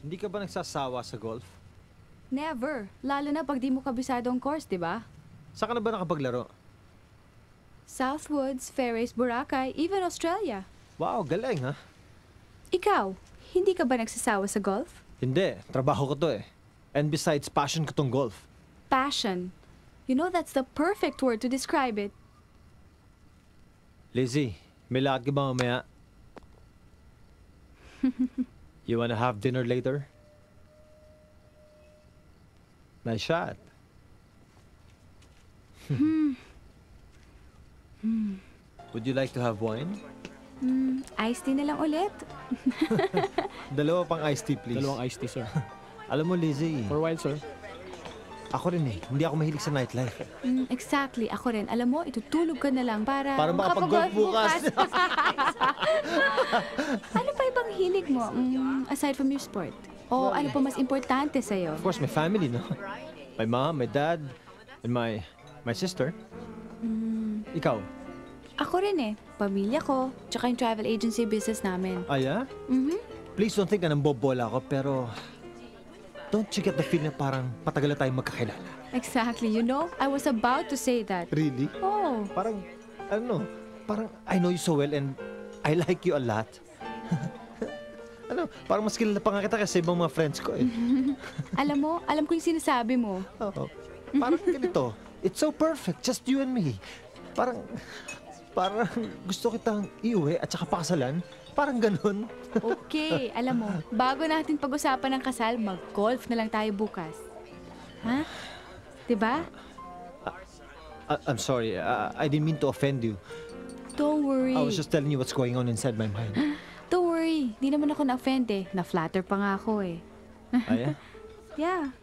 Hindi ka ba nagsasawa sa golf? Never. Lalo na pag di mo kabisado ang course, di ba? Saan ka na ba nakapaglaro? Southwoods, Fairways, Boracay, even Australia. Wow, galing ha? Ikaw, hindi ka ba nagsasawa sa golf? Hindi, trabaho ko to eh. And besides, passion ko tong golf. Passion. You know that's the perfect word to describe it. Lizzie, may lakad ka ba mamaya? You wanna have dinner later? Nice shot. Would you like to have wine? Iced tea na lang ulit. Dalawa pang iced tea, please. Dalawang iced tea, sir. Alam mo, Lizzie, For a while, sir. ako rin eh. Hindi ako mahilig sa nightlife. Exactly. Ako rin. Alam mo, itutulog ka na lang para makapag-golf bukas. Ano pa ibang hilig mo? Aside from your sport? O ano pa mas importante sa'yo? Of course, my family, no? My mom, my dad, and my sister. Ikaw? Ako rin eh. Pamilya ko, tsaka yung travel agency business namin. Aya? Please don't think na nambobola ako, pero don't you get the feeling na parang patagal na tayong magkakilala? Exactly. You know, I was about to say that. Really? Oh. Parang, parang I know you so well and I like you a lot. Parang mas kilala pa nga kita kasi ibang mga friends ko eh. Alam ko yung sinasabi mo. Oo. Parang ganito. It's so perfect, just you and me. Parang gusto kitang iuwi at saka pakasalan. Parang ganun. Okay, alam mo, bago natin pag-usapan ng kasal, mag-golf na lang tayo bukas. Ha? Diba? I'm sorry, I didn't mean to offend you. Don't worry. I was just telling you what's going on inside my mind. Don't worry. Di naman ako na-offend eh. Na-flatter pa nga ako eh. Aya? Yeah.